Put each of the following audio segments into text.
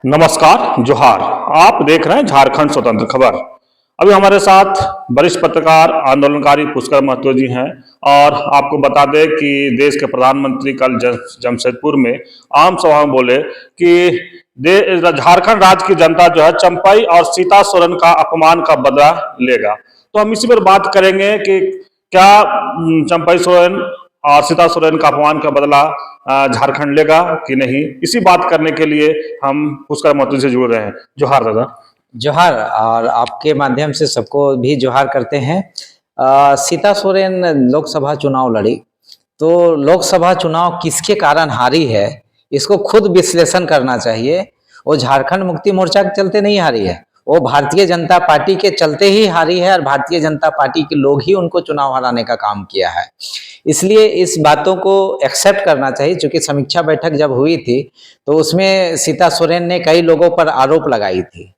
नमस्कार, जोहार। आप देख रहे हैं झारखंड स्वतंत्र खबर। अभी हमारे साथ वरिष्ठ पत्रकार आंदोलनकारी पुष्कर महतो जी हैं और आपको बता दें कि देश के प्रधानमंत्री कल जमशेदपुर में आम सभा में बोले कि झारखंड राज्य की जनता जो है चंपई और सीता सोरेन का अपमान का बदला लेगा। तो हम इसी पर बात करेंगे कि क्या चंपई सोरेन और सीता सोरेन का अपमान का बदला झारखंड लेगा कि नहीं। इसी बात करने के लिए हम पुष्कर महतो से जुड़ रहे हैं। जोहार दादा। जोहार। और आपके माध्यम से सबको भी जोहार करते हैं। सीता सोरेन लोकसभा चुनाव लड़ी, तो लोकसभा चुनाव किसके कारण हारी है इसको खुद विश्लेषण करना चाहिए। वो झारखंड मुक्ति मोर्चा के चलते नहीं हारी है, वो भारतीय जनता पार्टी के चलते ही हारी है और भारतीय जनता पार्टी के लोग ही उनको चुनाव हराने का काम किया है। इसलिए इस बातों को एक्सेप्ट करना चाहिए। क्योंकि समीक्षा बैठक जब हुई थी तो उसमें सीता सोरेन ने कई लोगों पर आरोप लगाई थी।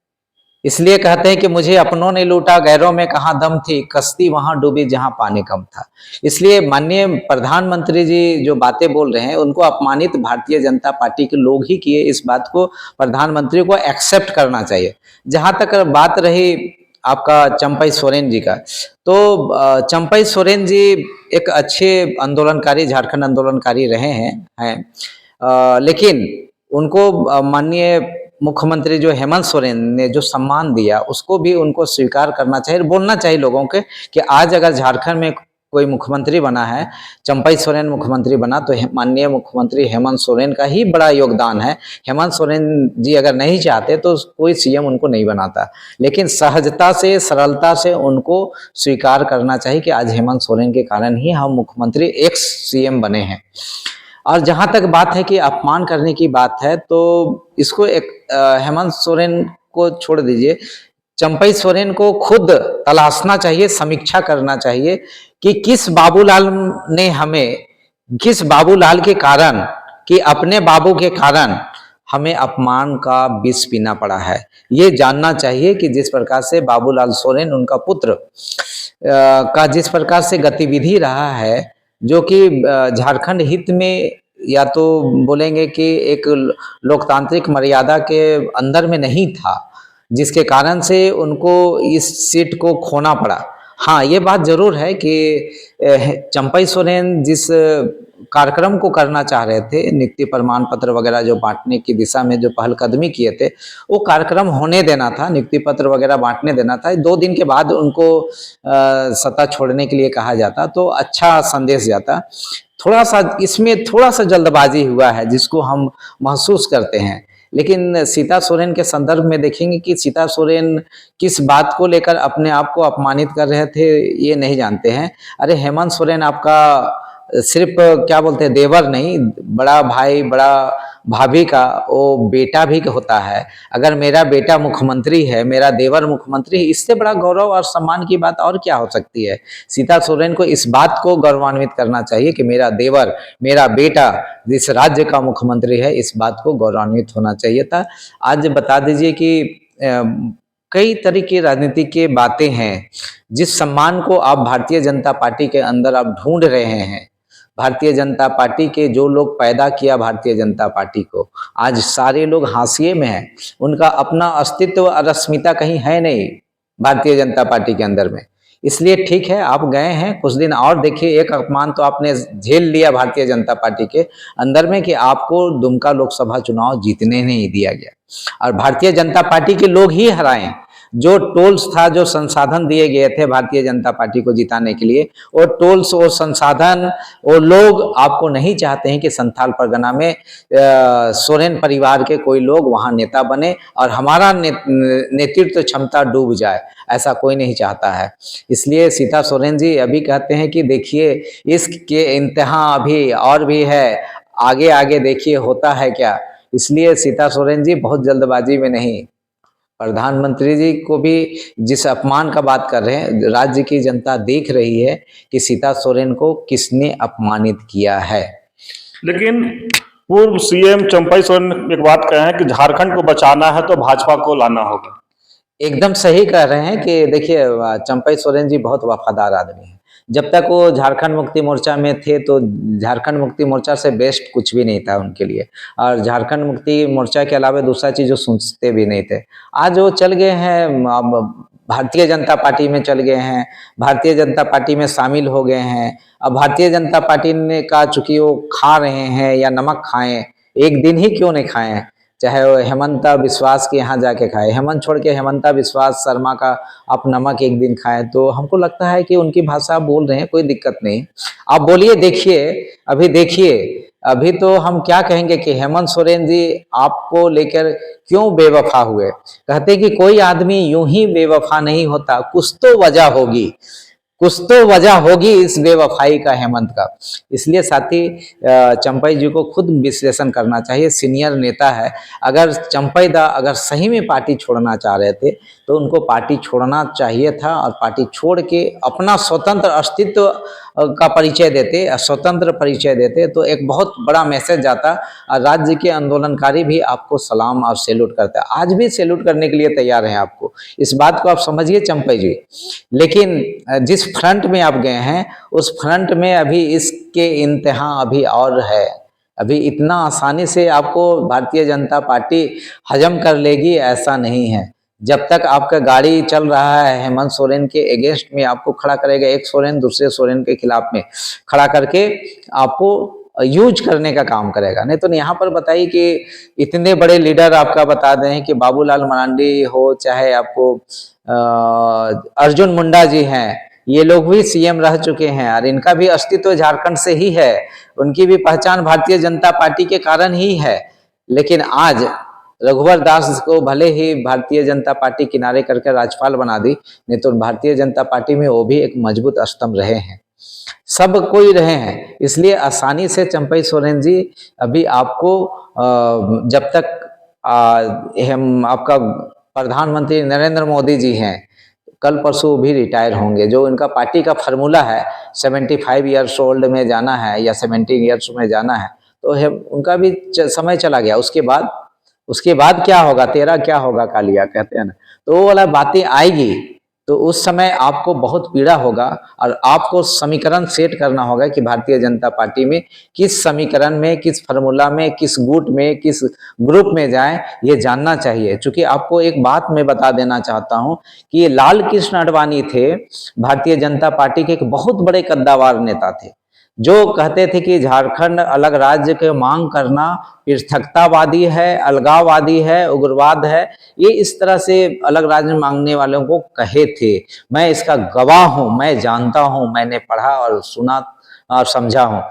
इसलिए कहते हैं कि मुझे अपनों ने लूटा, गैरों में कहाँ दम थी, कश्ती वहां डूबी जहां पानी कम था। इसलिए माननीय प्रधानमंत्री जी जो बातें बोल रहे हैं उनको अपमानित भारतीय जनता पार्टी के लोग ही किए। इस बात को प्रधानमंत्री को एक्सेप्ट करना चाहिए। जहां तक बात रही आपका चंपई सोरेन जी का, तो चंपई सोरेन जी एक अच्छे आंदोलनकारी, झारखंड आंदोलनकारी रहे हैं, लेकिन उनको माननीय मुख्यमंत्री जो हेमंत सोरेन ने जो सम्मान दिया उसको भी उनको स्वीकार करना चाहिए। बोलना चाहिए लोगों के कि आज अगर झारखंड में कोई मुख्यमंत्री बना है, चंपई सोरेन मुख्यमंत्री बना, तो माननीय मुख्यमंत्री हेमंत सोरेन का ही बड़ा योगदान है। हेमंत सोरेन जी अगर नहीं चाहते तो कोई सीएम उनको नहीं बनाता, लेकिन सहजता से, सरलता से उनको स्वीकार करना चाहिए कि आज हेमंत सोरेन के कारण ही हम मुख्यमंत्री एक्स सीएम बने हैं। और जहां तक बात है कि अपमान करने की बात है, तो इसको एक हेमंत सोरेन को छोड़ दीजिए, चंपई सोरेन को खुद तलाशना चाहिए, समीक्षा करना चाहिए कि किस बाबूलाल के कारण, कि अपने बाबू के कारण हमें अपमान का विष पीना पड़ा है। ये जानना चाहिए कि जिस प्रकार से बाबूलाल सोरेन उनका पुत्र का जिस प्रकार से गतिविधि रहा है, जो कि झारखंड हित में, या तो बोलेंगे कि एक लोकतांत्रिक मर्यादा के अंदर में नहीं था, जिसके कारण से उनको इस सीट को खोना पड़ा। हाँ, ये बात जरूर है कि चंपई सोरेन जिस कार्यक्रम को करना चाह रहे थे, नियुक्ति प्रमाण पत्र वगैरह जो बांटने की दिशा में जो पहलकदमी किए थे, वो कार्यक्रम होने देना था, नियुक्ति पत्र वगैरह बांटने देना था। 2 दिन के बाद उनको सत्ता छोड़ने के लिए कहा जाता तो अच्छा संदेश जाता। थोड़ा सा इसमें थोड़ा सा जल्दबाजी हुआ है जिसको हम महसूस करते हैं। लेकिन सीता सोरेन के संदर्भ में देखेंगे कि सीता सोरेन किस बात को लेकर अपने आप को अपमानित कर रहे थे ये नहीं जानते हैं। अरे हेमंत सोरेन आपका सिर्फ क्या बोलते हैं देवर नहीं, बड़ा भाई, बड़ा भाभी का वो बेटा भी होता है। अगर मेरा बेटा मुख्यमंत्री है, मेरा देवर मुख्यमंत्री है, इससे बड़ा गौरव और सम्मान की बात और क्या हो सकती है। सीता सोरेन को इस बात को गौरवान्वित करना चाहिए कि मेरा देवर, मेरा बेटा जिस राज्य का मुख्यमंत्री है, इस बात को गौरवान्वित होना चाहिए था। आज बता दीजिए कि कई तरह की राजनीति की बातें हैं, जिस सम्मान को आप भारतीय जनता पार्टी के अंदर आप ढूंढ रहे हैं, भारतीय जनता पार्टी के जो लोग पैदा किया भारतीय जनता पार्टी को, आज सारे लोग हाशिए में हैं। उनका अपना अस्तित्व और अस्मिता कहीं है नहीं भारतीय जनता पार्टी के अंदर में। इसलिए ठीक है, आप गए हैं, कुछ दिन और देखिए। एक अपमान तो आपने झेल लिया भारतीय जनता पार्टी के अंदर में कि आपको दुमका लोकसभा चुनाव जीतने नहीं दिया गया और भारतीय जनता पार्टी के लोग ही हराए। जो टोल्स था, जो संसाधन दिए गए थे भारतीय जनता पार्टी को जिताने के लिए, वो टोल्स, वो संसाधन, वो लोग आपको नहीं चाहते हैं कि संथाल परगना में सोरेन परिवार के कोई लोग वहां नेता बने और हमारा नेतृत्व क्षमता डूब जाए। ऐसा कोई नहीं चाहता है। इसलिए सीता सोरेन जी अभी कहते हैं कि देखिए इसके इंतहा अभी और भी है, आगे आगे देखिए होता है क्या। इसलिए सीता सोरेन जी बहुत जल्दबाजी में नहीं, प्रधानमंत्री जी को भी जिस अपमान का बात कर रहे हैं, राज्य की जनता देख रही है कि सीता सोरेन को किसने अपमानित किया है। लेकिन पूर्व सीएम चंपई सोरेन एक बात कहे हैं कि झारखंड को बचाना है तो भाजपा को लाना होगा। एकदम सही कह रहे हैं कि देखिए चंपई सोरेन जी बहुत वफादार आदमी है। जब तक वो झारखंड मुक्ति मोर्चा में थे तो झारखंड मुक्ति मोर्चा से बेस्ट कुछ भी नहीं था उनके लिए, और झारखंड मुक्ति मोर्चा के अलावा दूसरा चीज जो सोचते भी नहीं थे। आज वो चल गए हैं, अब भारतीय जनता पार्टी में चल गए हैं, भारतीय जनता पार्टी में शामिल हो गए हैं। अब भारतीय जनता पार्टी ने का चूंकि वो खा रहे हैं या नमक खाएं, एक दिन ही क्यों नहीं खाएं, चाहे वो हेमंता विश्वास के यहाँ जाके खाए, हेमंत छोड़ के हेमंता विश्वास शर्मा का आप नमक एक दिन खाएं, तो हमको लगता है कि उनकी भाषा आप बोल रहे हैं, कोई दिक्कत नहीं, आप बोलिए। देखिए अभी तो हम क्या कहेंगे कि हेमंत सोरेन जी आपको लेकर क्यों बेवफा हुए। कहते कि कोई आदमी यूं ही बेवफा नहीं होता, कुछ तो वजह होगी, कुछ तो वजह होगी इस बेवफाई का हेमंत का। इसलिए साथी चंपई जी को खुद विश्लेषण करना चाहिए, सीनियर नेता है। अगर चंपई दा अगर सही में पार्टी छोड़ना चाह रहे थे तो उनको पार्टी छोड़ना चाहिए था, और पार्टी छोड़ के अपना स्वतंत्र अस्तित्व का परिचय देते, स्वतंत्र परिचय देते तो एक बहुत बड़ा मैसेज जाता, और राज्य के आंदोलनकारी भी आपको सलाम और सैल्यूट करते हैं, आज भी सैल्यूट करने के लिए तैयार हैं आपको। इस बात को आप समझिए चंपई जी। लेकिन जिस फ्रंट में आप गए हैं उस फ्रंट में अभी इसके इंतहा अभी और है, अभी इतना आसानी से आपको भारतीय जनता पार्टी हजम कर लेगी ऐसा नहीं है। जब तक आपका गाड़ी चल रहा है हेमंत सोरेन के अगेंस्ट में, आपको खड़ा करेगा, एक सोरेन दूसरे सोरेन के खिलाफ में खड़ा करके आपको यूज करने का काम करेगा। नहीं तो यहाँ पर बताइए कि इतने बड़े लीडर आपका बता दें कि बाबूलाल मरांडी हो, चाहे आपको अर्जुन मुंडा जी हैं, ये लोग भी सीएम रह चुके हैं और इनका भी अस्तित्व झारखंड से ही है, उनकी भी पहचान भारतीय जनता पार्टी के कारण ही है। लेकिन आज रघुवर दास को भले ही भारतीय जनता पार्टी किनारे करके राज्यपाल बना दी, नहीं तो भारतीय जनता पार्टी में वो भी एक मजबूत स्तंभ रहे हैं, सब कोई रहे हैं। इसलिए आसानी से चंपई सोरेन जी अभी आपको जब तक हम आपका प्रधानमंत्री नरेंद्र मोदी जी हैं, कल परसों भी रिटायर होंगे, जो इनका पार्टी का फार्मूला है 75 ईयर्स ओल्ड में जाना है या 70 ईयर्स में जाना है, तो उनका भी समय चला गया। उसके बाद क्या होगा, तेरा क्या होगा कालिया कहते हैं ना, तो वो वाला बातें आएगी, तो उस समय आपको बहुत पीड़ा होगा और आपको समीकरण सेट करना होगा कि भारतीय जनता पार्टी में किस समीकरण में, किस फार्मूला में, किस गुट में, किस ग्रुप में जाएं, ये जानना चाहिए। क्योंकि आपको एक बात मैं बता देना चाहता हूं कि ये लाल कृष्ण आडवाणी थे, भारतीय जनता पार्टी के एक बहुत बड़े कद्दावर नेता थे, जो कहते थे कि झारखंड अलग राज्य के मांग करना पृथकतावादी है, अलगाववादी है, उग्रवाद है, ये इस तरह से अलग राज्य मांगने वालों को कहे थे। मैं इसका गवाह हूं, मैं जानता हूं, मैंने पढ़ा और सुना और समझा हूं।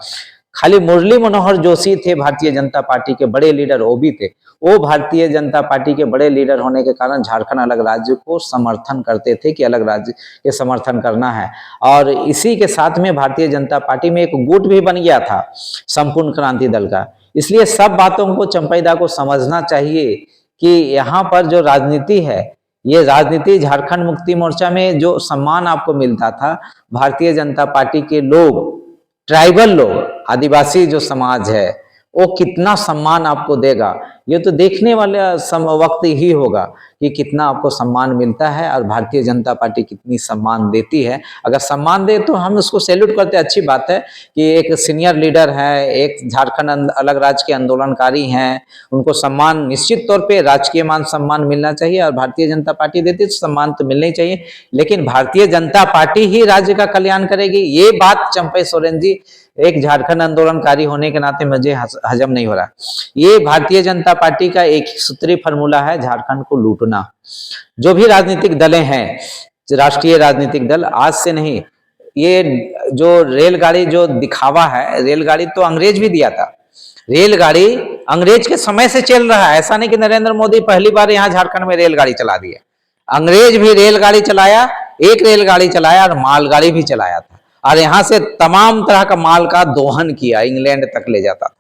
खाली मुरली मनोहर जोशी थे भारतीय जनता पार्टी के बड़े लीडर, वो भी थे, वो भारतीय जनता पार्टी के बड़े लीडर होने के कारण झारखंड अलग राज्य को समर्थन करते थे कि अलग राज्य के समर्थन करना है। और इसी के साथ में भारतीय जनता पार्टी में एक गुट भी बन गया था संपूर्ण क्रांति दल का। इसलिए सब बातों को चंपई दा को समझना चाहिए कि यहाँ पर जो राजनीति है, ये राजनीति झारखंड मुक्ति मोर्चा में जो सम्मान आपको मिलता था, भारतीय जनता पार्टी के लोग, ट्राइबल लोग, आदिवासी जो समाज है, वो कितना सम्मान आपको देगा, ये तो देखने वाले वक्त ही होगा कि कितना आपको सम्मान मिलता है और भारतीय जनता पार्टी कितनी सम्मान देती है। अगर सम्मान दे तो हम उसको सैल्यूट करते हैं, अच्छी बात है कि एक सीनियर लीडर है, एक झारखंड अलग राज्य के आंदोलनकारी हैं, उनको सम्मान निश्चित तौर पे राजकीय मान सम्मान मिलना चाहिए, और भारतीय जनता पार्टी देती है तो सम्मान तो मिलना ही चाहिए। लेकिन भारतीय जनता पार्टी ही राज्य का कल्याण करेगी, ये बात चंपई सोरेन जी एक झारखंड आंदोलनकारी होने के नाते मुझे हजम नहीं हो रहा। ये भारतीय जनता पार्टी का एक सूत्री फार्मूला है, झारखंड को लूटना। जो भी राजनीतिक दलें हैं, राष्ट्रीय राजनीतिक दल, आज से नहीं, ये जो रेलगाड़ी जो दिखावा है, रेलगाड़ी तो अंग्रेज भी दिया था, रेलगाड़ी अंग्रेज के समय से चल रहा है। ऐसा नहीं कि नरेंद्र मोदी पहली बार यहाँ झारखंड में रेलगाड़ी चला दी है, अंग्रेज भी रेलगाड़ी चलाया, एक रेलगाड़ी चलाया और मालगाड़ी भी चलाया था, और यहाँ से तमाम तरह का माल का दोहन किया, इंग्लैंड तक ले जाता था।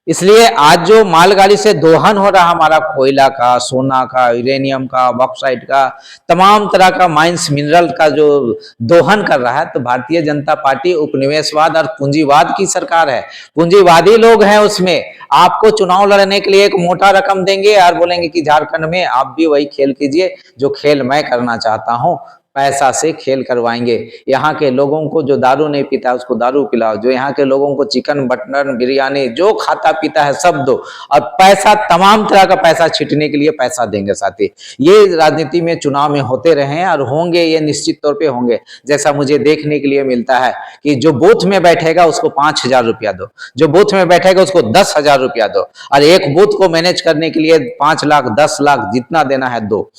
इसलिए आज जो मालगाड़ी से दोहन हो रहा हमारा कोयला का, सोना का, यूरेनियम का, बॉक्साइट का, तमाम तरह का माइंस मिनरल का जो दोहन कर रहा है, तो भारतीय जनता पार्टी उपनिवेशवाद और पूंजीवाद की सरकार है, पूंजीवादी लोग हैं उसमें। आपको चुनाव लड़ने के लिए एक मोटा रकम देंगे और बोलेंगे कि झारखंड में आप भी वही खेल कीजिए जो खेल मैं करना चाहता हूं, पैसा से खेल करवाएंगे। यहाँ के लोगों को जो दारू नहीं पीता है उसको दारू पिलाओ, जो यहाँ के लोगों को चिकन मटन बिरयानी जो खाता पीता है सब दो, और पैसा तमाम तरह का पैसा छिटने के लिए पैसा देंगे साथी। ये राजनीति में चुनाव में होते रहे हैं और होंगे, ये निश्चित तौर पे होंगे। जैसा मुझे देखने के लिए मिलता है कि जो बूथ में बैठेगा उसको 5,000 रुपया दो, जो बूथ में बैठेगा उसको 10,000 रुपया दो, और एक बूथ को मैनेज करने के लिए 5 लाख 10 लाख जितना देना है दो।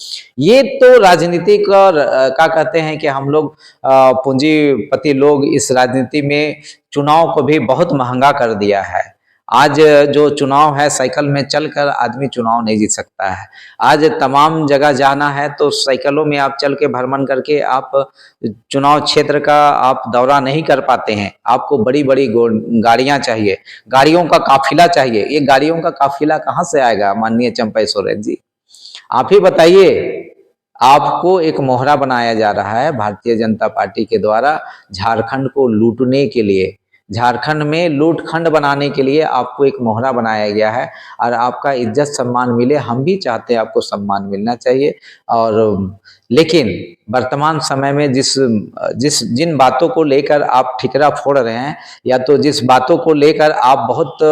ये तो राजनीतिक का कहते हैं कि हम लोग पूंजीपति लोग इस राजनीति में चुनाव को भी बहुत महंगा कर दिया है। आज जो चुनाव है साइकिल में चलकर आदमी चुनाव नहीं जीत सकता है। आज तमाम जगह जाना है तो साइकिलों में आप चल के भ्रमण करके आप चुनाव क्षेत्र का आप दौरा नहीं कर पाते हैं। आपको बड़ी बड़ी गाड़ियां चाहिए, गाड़ियों का काफिला चाहिए। ये गाड़ियों का काफिला कहाँ से आएगा माननीय चंपई सोरेन जी? आप ही बताइए। आपको एक मोहरा बनाया जा रहा है भारतीय जनता पार्टी के द्वारा झारखंड को लूटने के लिए, झारखंड में लूटखंड बनाने के लिए आपको एक मोहरा बनाया गया है, और आपका इज्जत सम्मान मिले। हम भी चाहते हैं आपको सम्मान मिलना चाहिए। और लेकिन वर्तमान समय में जिन बातों को लेकर आप ठिकरा फोड़ रहे हैं, या तो जिस बातों को लेकर आप बहुत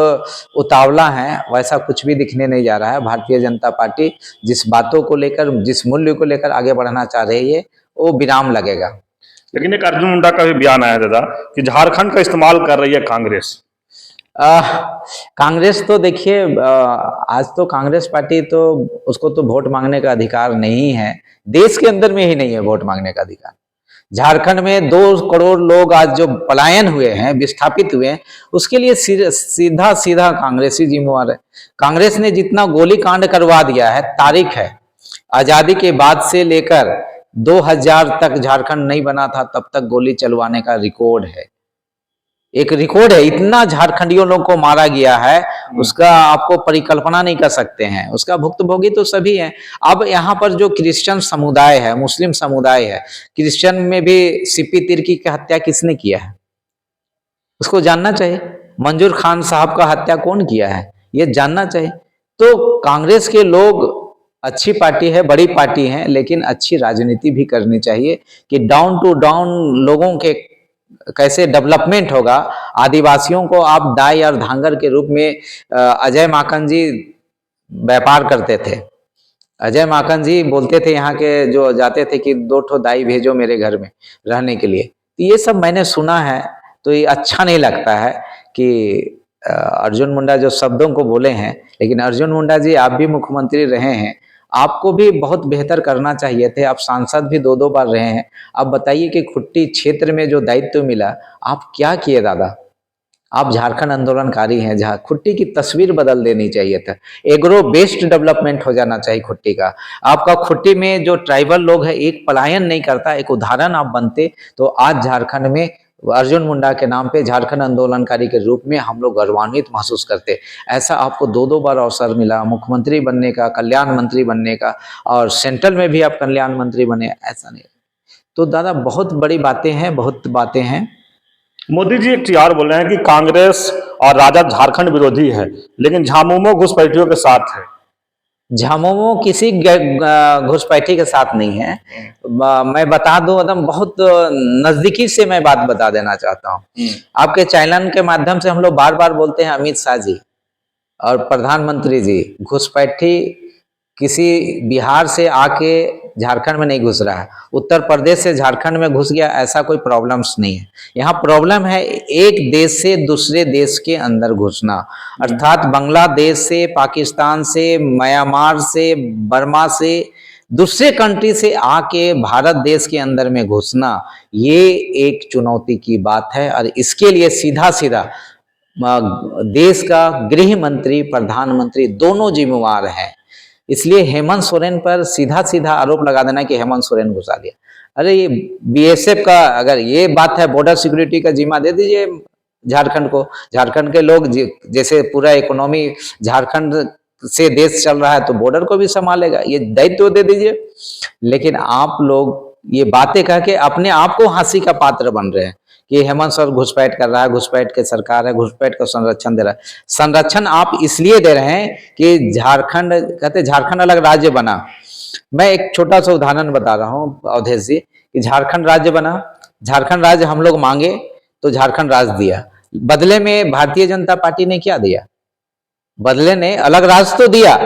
उतावला हैं, वैसा कुछ भी दिखने नहीं जा रहा है। भारतीय जनता पार्टी जिस बातों को लेकर, जिस मूल्य को लेकर आगे बढ़ना चाह रही है, वो विराम लगेगा। लेकिन एक अर्जुन मुंडा का भी बयान आया दादा कि झारखंड का इस्तेमाल कर रही है कांग्रेस। कांग्रेस तो देखिए, आज तो कांग्रेस पार्टी तो उसको तो वोट मांगने का अधिकार नहीं है, देश के अंदर में ही नहीं है वोट मांगने का अधिकार। झारखंड में 2 करोड़ लोग आज जो पलायन हुए हैं, विस्थापित हुए हैं, उसके लिए सीधा सीधा कांग्रेस ही जिम्मेवार है। कांग्रेस ने जितना गोली कांड करवा दिया है, तारीख है, आजादी के बाद से लेकर 2000 तक झारखंड नहीं बना था तब तक गोली चलवाने का रिकॉर्ड है, एक रिकॉर्ड है। इतना झारखंडियों लोग को मारा गया है, उसका आपको परिकल्पना नहीं कर सकते हैं। उसका भुक्तभोगी तो सभी हैं। अब यहाँ पर जो क्रिश्चियन समुदाय है, मुस्लिम समुदाय है, क्रिश्चियन में भी सीपी तिर्की की हत्या किसने किया है उसको जानना चाहिए। मंजूर खान साहब का हत्या कौन किया है ये जानना चाहिए। तो कांग्रेस के लोग अच्छी पार्टी है, बड़ी पार्टी है, लेकिन अच्छी राजनीति भी करनी चाहिए कि डाउन टू डाउन लोगों के कैसे डेवलपमेंट होगा। आदिवासियों को आप दाई और धांगर के रूप में अजय माकन जी व्यापार करते थे। अजय माकन जी बोलते थे यहाँ के जो जाते थे कि 2 ठो दाई भेजो मेरे घर में रहने के लिए। तो ये सब मैंने सुना है, तो ये अच्छा नहीं लगता है कि अर्जुन मुंडा जो शब्दों को बोले हैं। लेकिन अर्जुन मुंडा जी, आप भी मुख्यमंत्री रहे हैं, आपको भी बहुत बेहतर करना चाहिए थे। आप सांसद भी 2-2 बार रहे हैं। आप बताइए कि खुट्टी क्षेत्र में जो दायित्व मिला, आप क्या किए दादा? आप झारखंड आंदोलनकारी हैं, जहाँ खुट्टी की तस्वीर बदल देनी चाहिए था। एग्रो बेस्ड डेवलपमेंट हो जाना चाहिए खुट्टी का। आपका खुट्टी में जो ट्राइबल लोग है, एक पलायन नहीं करता, एक उदाहरण आप बनते तो आज झारखंड में अर्जुन मुंडा के नाम पे झारखंड आंदोलनकारी के रूप में हम लोग गौरवान्वित महसूस करते। ऐसा आपको 2-2 बार अवसर मिला मुख्यमंत्री बनने का, कल्याण मंत्री बनने का, और सेंट्रल में भी आप कल्याण मंत्री बने, ऐसा नहीं। तो दादा बहुत बड़ी बातें हैं, बहुत बातें हैं। मोदी जी एक चीज बोल रहे हैं कि कांग्रेस और राजद झारखंड विरोधी है, लेकिन झामुमो घुसपैठियों के साथ है। झामुमो किसी घुसपैठी के साथ नहीं है। मैं बता दूं, एकदम बहुत नजदीकी से मैं बात बता देना चाहता हूं। आपके चैनल के माध्यम से हम लोग बार बार बोलते हैं अमित शाह जी और प्रधानमंत्री जी, घुसपैठी किसी बिहार से आके झारखंड में नहीं घुस रहा है, उत्तर प्रदेश से झारखंड में घुस गया, ऐसा कोई प्रॉब्लम्स नहीं है। यहाँ प्रॉब्लम है एक देश से दूसरे देश के अंदर घुसना, अर्थात बांग्लादेश से, पाकिस्तान से, म्यांमार से, बर्मा से, दूसरे कंट्री से आके भारत देश के अंदर में घुसना, ये एक चुनौती की बात है। और इसके लिए सीधा सीधा देश का गृह मंत्री, प्रधानमंत्री दोनों जिम्मेवार हैं। इसलिए हेमंत सोरेन पर सीधा सीधा आरोप लगा देना कि हेमंत सोरेन घुसा दिया। अरे ये बीएसएफ का अगर ये बात है, बॉर्डर सिक्योरिटी का जिम्मा दे दीजिए झारखंड को। झारखंड के लोग जैसे पूरा इकोनॉमी झारखंड से देश चल रहा है तो बॉर्डर को भी संभालेगा, ये दायित्व दे दीजिए। लेकिन आप लोग ये बातें कह के अपने आप को हंसी का पात्र बन रहे हैं कि हेमंत सर घुसपैठ कर रहा है, घुसपैठ के सरकार है, घुसपैठ को संरक्षण दे रहा है। संरक्षण आप इसलिए दे रहे हैं कि झारखंड, कहते झारखंड अलग राज्य बना। मैं एक छोटा सा उदाहरण बता रहा हूँ अवधेश जी, कि झारखंड राज्य बना, झारखंड राज्य हम लोग मांगे तो झारखंड राज्य दिया। बदले में भारतीय जनता पार्टी ने क्या दिया? बदले ने अलग राज्य तो दिया,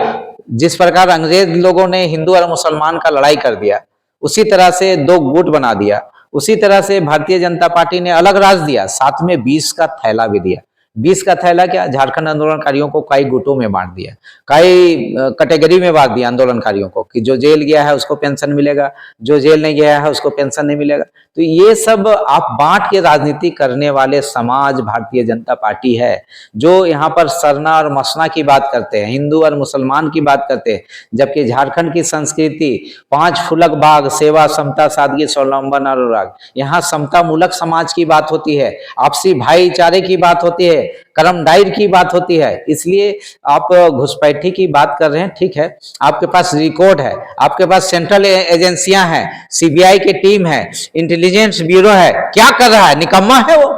जिस प्रकार अंग्रेज लोगों ने हिंदू और मुसलमान का लड़ाई कर दिया, उसी तरह से दो गुट बना दिया। उसी तरह से भारतीय जनता पार्टी ने अलग राज्य दिया, साथ में 20 का थैला भी दिया। 20 का थैला क्या? झारखंड आंदोलनकारियों को कई गुटों में बांट दिया, कई कैटेगरी में बांट दिया आंदोलनकारियों को, कि जो जेल गया है उसको पेंशन मिलेगा, जो जेल नहीं गया है उसको पेंशन नहीं मिलेगा। तो ये सब आप बांट के राजनीति करने वाले समाज भारतीय जनता पार्टी है, जो यहाँ पर सरना और मसना की बात करते हैं, हिंदू और मुसलमान की बात करते हैं। जबकि झारखंड की संस्कृति 5 फुलक बाग, सेवा, समता, सादगी, स्वावलंबन और अनुराग, यहाँ समता मूलक समाज की बात होती है, आपसी भाईचारे की बात होती है, कर्म डाइर की बात होती है। इसलिए आप घुसपैठी की बात कर रहे हैं, ठीक है, आपके पास रिकॉर्ड है, आपके पास सेंट्रल एजेंसियां हैं, सीबीआई की टीम है, इंटेलिजेंस ब्यूरो है, क्या कर रहा है? निकम्मा है वो।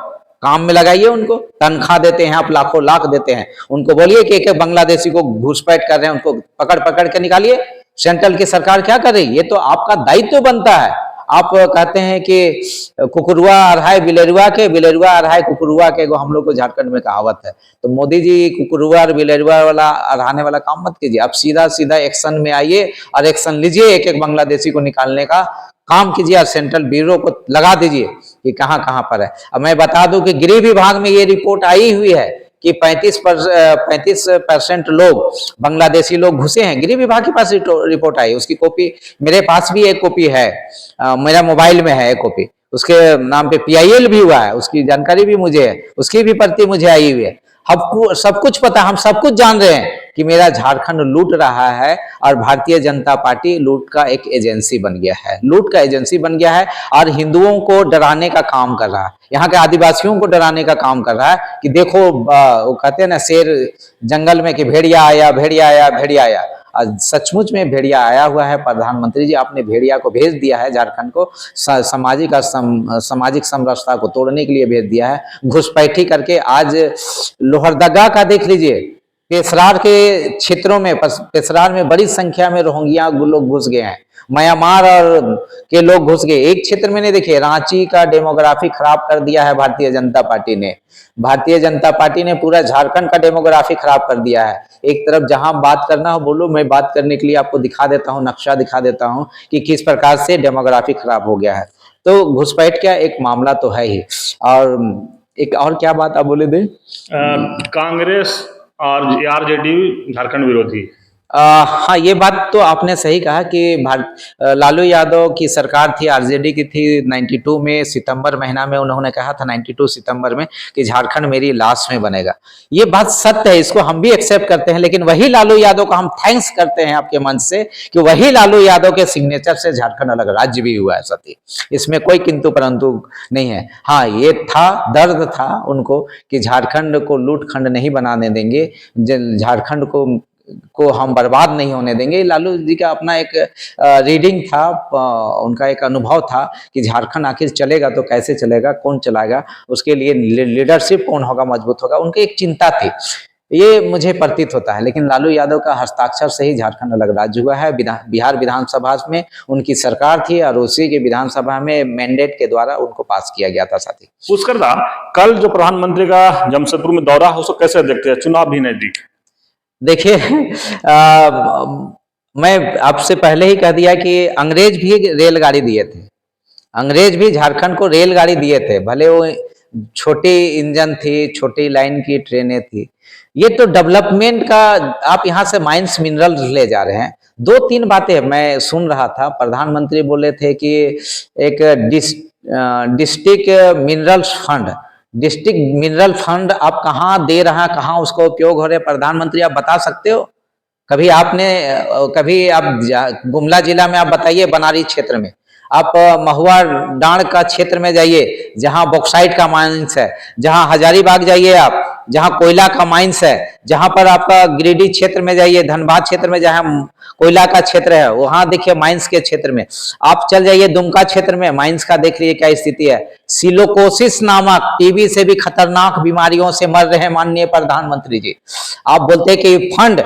काम में लगाइए उनको, तनख्वाह देते हैं आप, लाखों लाख देते हैं उनको, बोलिए कि एक बांग्लादेशी को घुसपैठ कर रहे हैं, उनको पकड़ पकड़ के निकालिए। सेंट्रल की सरकार क्या कर रही है? ये तो आपका दायित्व बनता है। आप कहते हैं कि कुकुरुआ अढ़ाई बिलेरुआ के, बिलेरुआ अढ़ाई कुकुरुआ के, हम लोग को झारखंड में कहावत है। तो मोदी जी कुकुरुआ और बिलेरुआ वाला अढ़ाने वाला काम मत कीजिए, आप सीधा सीधा एक्शन में आइए और एक्शन लीजिए, एक एक बांग्लादेशी को निकालने का काम कीजिए और सेंट्रल ब्यूरो को लगा दीजिए कि कहां कहां पर है। अब मैं बता दूं कि गृह विभाग में ये रिपोर्ट आई हुई है कि 35% लोग बांग्लादेशी लोग घुसे हैं। गृह विभाग के पास रिपोर्ट आई, उसकी कॉपी मेरे पास भी एक कॉपी है, मेरा मोबाइल में है एक कॉपी, उसके नाम पे PIL भी हुआ है, उसकी जानकारी भी मुझे है, उसकी भी प्रति मुझे आई हुई है। हमको सब कुछ पता, हम सब कुछ जान रहे हैं कि मेरा झारखंड लूट रहा है और भारतीय जनता पार्टी लूट का एक एजेंसी बन गया है, लूट का एजेंसी बन गया है और हिंदुओं को डराने का काम कर रहा है, यहाँ के आदिवासियों को डराने का काम कर रहा है कि देखो वो कहते हैं ना शेर जंगल में कि भेड़िया आया, भेड़िया आया, भेड़िया आया। सचमुच में भेड़िया आया हुआ है। प्रधानमंत्री जी आपने भेड़िया को भेज दिया है झारखंड को, सामाजिक समरसता को तोड़ने के लिए भेज दिया है, घुसपैठी करके। आज लोहरदगा का देख लीजिए, पेशरार के क्षेत्रों में, पेशरार में बड़ी संख्या में रोहिंग्या लोग घुस गए हैं, म्यांमार और के लोग घुस गए। एक क्षेत्र में नहीं, देखिए रांची का डेमोग्राफी खराब कर दिया है भारतीय जनता पार्टी ने। भारतीय जनता पार्टी ने पूरा झारखंड का डेमोग्राफी खराब कर दिया है। एक तरफ जहां बात करना हो बोलो, मैं बात करने के लिए आपको दिखा देता हूं, नक्शा दिखा देता हूं कि किस प्रकार से डेमोग्राफी खराब हो गया है। तो घुसपैठ का एक मामला तो है ही। और एक और क्या बात आप बोले थे? कांग्रेस और RJD झारखंड विरोधी। हाँ, ये बात तो आपने सही कहा कि लालू यादव की सरकार थी, RJD की थी। 92 में सितंबर महीना में उन्होंने कहा था, 92 सितंबर में, कि झारखंड मेरी लाश में बनेगा। ये बात सत्य है, इसको हम भी एक्सेप्ट करते हैं। लेकिन वही लालू यादव का हम थैंक्स करते हैं आपके मंच से कि वही लालू यादव के सिग्नेचर से झारखंड अलग राज्य भी हुआ है साथी, इसमें कोई किंतु परंतु नहीं है। हाँ, ये था, दर्द था उनको कि झारखंड को लूट खंड नहीं बनाने देंगे, झारखंड को हम बर्बाद नहीं होने देंगे। लालू जी का अपना एक रीडिंग था, उनका एक अनुभव था कि झारखंड आखिर चलेगा तो कैसे चलेगा, कौन चलाएगा, उसके लिए लीडरशिप कौन होगा, मजबूत होगा, उनकी एक चिंता थी। ये मुझे प्रतीत होता है। लेकिन लालू यादव का हस्ताक्षर से ही झारखंड अलग राज्य हुआ है। बिहार विधानसभा में उनकी सरकार थी और उसी के विधानसभा में मैंडेट के द्वारा उनको पास किया गया था साथी। पुष्कर दा, कल जो प्रधानमंत्री का जमशेदपुर में दौरा हो, उसको कैसे देखते हैं? चुनाव भी नजदीक। देखिए, मैं आपसे पहले ही कह दिया कि अंग्रेज भी रेलगाड़ी दिए थे, अंग्रेज भी झारखंड को रेलगाड़ी दिए थे, भले वो छोटी इंजन थी, छोटी लाइन की ट्रेनें थी। ये तो डेवलपमेंट का, आप यहाँ से माइंस मिनरल ले जा रहे हैं। 2-3 बातें मैं सुन रहा था, प्रधानमंत्री बोले थे कि एक district minerals fund, district mineral fund आप कहाँ दे रहा है, कहाँ उसका उपयोग हो रहा है? प्रधानमंत्री आप बता सकते हो? कभी आप गुमला जिला में आप बताइए, बनारी क्षेत्र में आप, महुआ डांड का क्षेत्र में जाइए जहां बॉक्साइट का माइंस है, जहां हजारीबाग जाइए आप जहां कोयला का माइंस है, जहां पर आपका गिरिडीह क्षेत्र में जाइए, धनबाद क्षेत्र में जहां कोयला का क्षेत्र है, वहां देखिए माइंस के क्षेत्र में। आप चल जाइए दुमका क्षेत्र में, माइंस का देख लीजिए क्या स्थिति है। सिलोकोसिस नामक टीबी से भी खतरनाक बीमारियों से मर रहे हैं माननीय प्रधानमंत्री जी। आप बोलते हैं कि फंड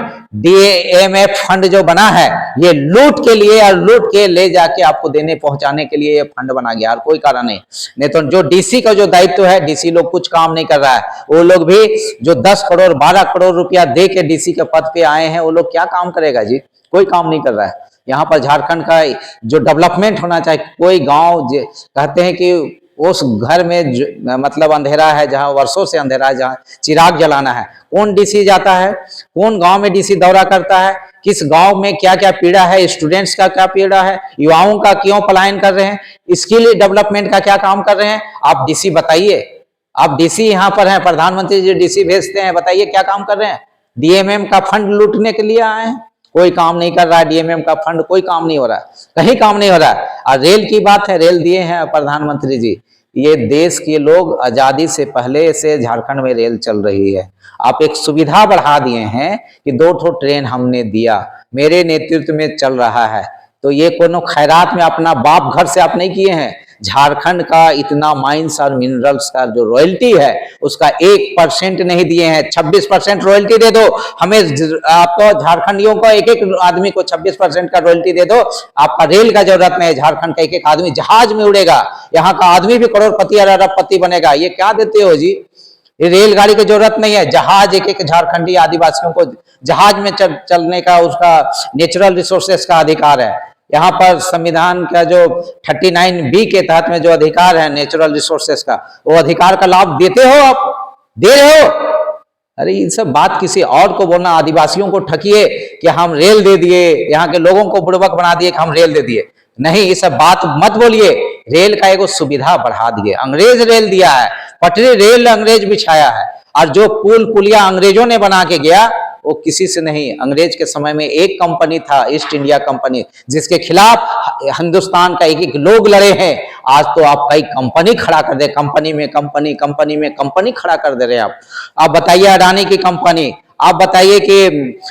DAMF फंड जो बना है ये लूट के लिए, और लूट के ले जाके आपको देने पहुंचाने के लिए ये फंड बना गया, और कोई कारण नहीं तो जो DC का जो दायित्व है, DC लोग कुछ काम नहीं कर रहा है। वो लोग भी जो 10 करोड़ 12 करोड़ रुपया दे के DC के पद पे आए हैं, वो लोग क्या काम करेगा जी? कोई काम नहीं कर रहा है। यहाँ पर झारखंड का जो डेवलपमेंट होना चाहिए, कोई गांव कहते हैं कि उस घर में मतलब अंधेरा है, जहां वर्षों से अंधेरा है, जहां चिराग जलाना है, कौन DC जाता है? कौन गांव में DC दौरा करता है? किस गांव में क्या क्या पीड़ा है, स्टूडेंट्स का क्या पीड़ा है, युवाओं का क्यों पलायन कर रहे हैं, स्किल डेवलपमेंट का क्या काम कर रहे हैं? आप DC बताइए। आप DC यहाँ पर हैं, प्रधानमंत्री जी DC भेजते हैं, बताइए क्या काम कर रहे हैं? DMM का फंड लूटने के लिए आए हैं, कोई काम नहीं कर रहा है। DMM का फंड कोई काम नहीं हो रहा है, कहीं काम नहीं हो रहा है। और रेल की बात है, रेल दिए हैं प्रधानमंत्री जी। ये देश के लोग आजादी से पहले से झारखंड में रेल चल रही है। आप एक सुविधा बढ़ा दिए हैं कि 2 ठो ट्रेन हमने दिया, मेरे नेतृत्व में चल रहा है। तो ये कोनो खैरात में अपना बाप घर से आप नहीं किए हैं। झारखंड का इतना माइंस और मिनरल्स का जो रॉयल्टी है उसका 1% नहीं दिए हैं। 26% रॉयल्टी दे दो हमें, आपको झारखंडियों को, एक एक आदमी को 26% का रॉयल्टी दे दो। आपका रेल का जरूरत नहीं है, झारखंड का एक एक आदमी जहाज में उड़ेगा, यहाँ का आदमी भी करोड़पति और अरबपति बनेगा। ये क्या देते हो जी? ये रेलगाड़ी की जरूरत नहीं है, जहाज एक एक झारखंडी आदिवासियों को जहाज में चलने का, उसका नेचुरल रिसोर्सेस का अधिकार है। यहाँ पर संविधान का जो 39B के तहत में जो अधिकार है नेचुरल रिसोर्सेस का, वो अधिकार का लाभ देते हो, आप दे रहे हो। अरे ये सब बात किसी और को बोलना, आदिवासियों को ठकिए कि हम रेल दे दिए, यहाँ के लोगों को बुड़बक बना दिए कि हम रेल दे दिए। नहीं, ये सब बात मत बोलिए। रेल का एक सुविधा बढ़ा दिए, अंग्रेज रेल दिया है, पटरी रेल अंग्रेज बिछाया है, और जो पुल पुलिया अंग्रेजों ने बना के गया वो किसी से नहीं। अंग्रेज के समय में एक कंपनी था, ईस्ट इंडिया कंपनी, जिसके खिलाफ हिंदुस्तान का एक एक लोग लड़े हैं। आज तो आप कई कंपनी खड़ा कर दे, कंपनी में कंपनी खड़ा कर दे रहे हैं आप बताइए अडानी की कंपनी, आप बताइए कि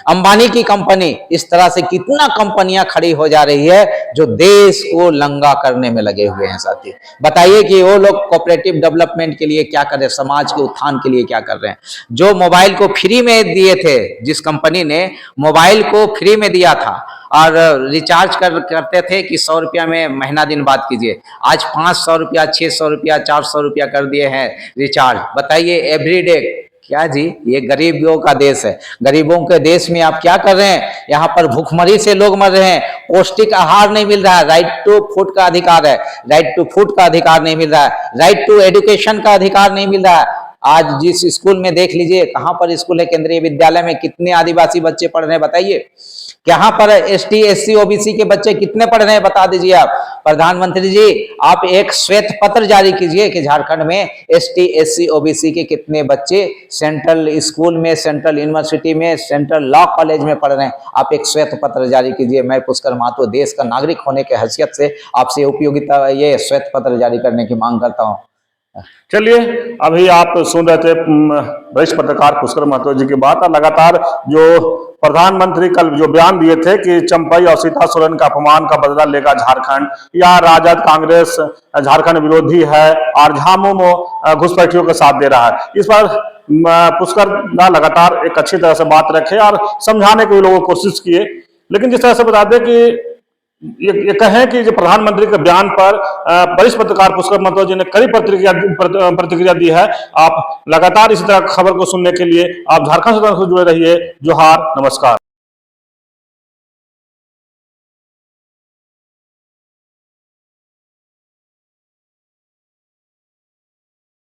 अंबानी की कंपनी, इस तरह से कितना कंपनियां खड़ी हो जा रही है जो देश को लंगा करने में लगे हुए हैं साथी। बताइए कि वो लोग कोऑपरेटिव डेवलपमेंट के लिए क्या कर रहे हैं, समाज के उत्थान के लिए क्या कर रहे हैं। जो मोबाइल को फ्री में दिए थे, जिस कंपनी ने मोबाइल को फ्री में दिया था और रिचार्ज करते थे कि 100 रुपया में महीना दिन बात कीजिए, आज 500 रुपया, 600 रुपया, 400 रुपया कर दिए हैं रिचार्ज। बताइए एवरीडे क्या जी? ये गरीबों का देश है। गरीबों के देश में आप क्या कर रहे हैं? यहाँ पर भूखमरी से लोग मर रहे हैं, पौष्टिक आहार नहीं मिल रहा है, राइट टू फूड का अधिकार है, राइट टू फूड का अधिकार नहीं मिल रहा है, राइट टू एजुकेशन का अधिकार नहीं मिल रहा है। आज जिस स्कूल में देख लीजिए, कहाँ पर स्कूल है, केंद्रीय विद्यालय में कितने आदिवासी बच्चे पढ़ रहे हैं बताइए। यहाँ पर ST SC OBC के बच्चे कितने पढ़ रहे हैं बता दीजिए आप। प्रधानमंत्री जी, आप एक श्वेत पत्र जारी कीजिए कि झारखंड में ST SC OBC के कितने बच्चे सेंट्रल स्कूल में, सेंट्रल यूनिवर्सिटी में, सेंट्रल लॉ कॉलेज में पढ़ रहे हैं। आप एक श्वेत पत्र जारी कीजिए। मैं पुष्कर महतो देश का नागरिक होने के हैसियत से आपसे उपयोगिता ये श्वेत पत्र जारी करने की मांग करता हूँ। चलिए, अभी आप सुन रहे थे वरिष्ठ पत्रकार पुष्कर महतो जी की बात। और लगातार जो प्रधानमंत्री कल जो बयान दिए थे कि चंपई और सीता सोरेन का अपमान का बदला लेगा झारखंड, या राजद कांग्रेस झारखंड विरोधी है और झामुमो घुसपैठियों का साथ दे रहा है, इस पर पुष्कर लगातार एक अच्छी तरह से बात रखे और समझाने की लोगों को कोशिश किए। लेकिन जिस तरह से बता दें कि ये कहें कि जो प्रधानमंत्री के बयान पर वरिष्ठ पत्रकार पुष्कर महतो जी ने कड़ी प्रतिक्रिया दी है। आप लगातार इसी तरह खबर को सुनने के लिए आप झारखंड से जुड़े रहिए। जोहार, नमस्कार।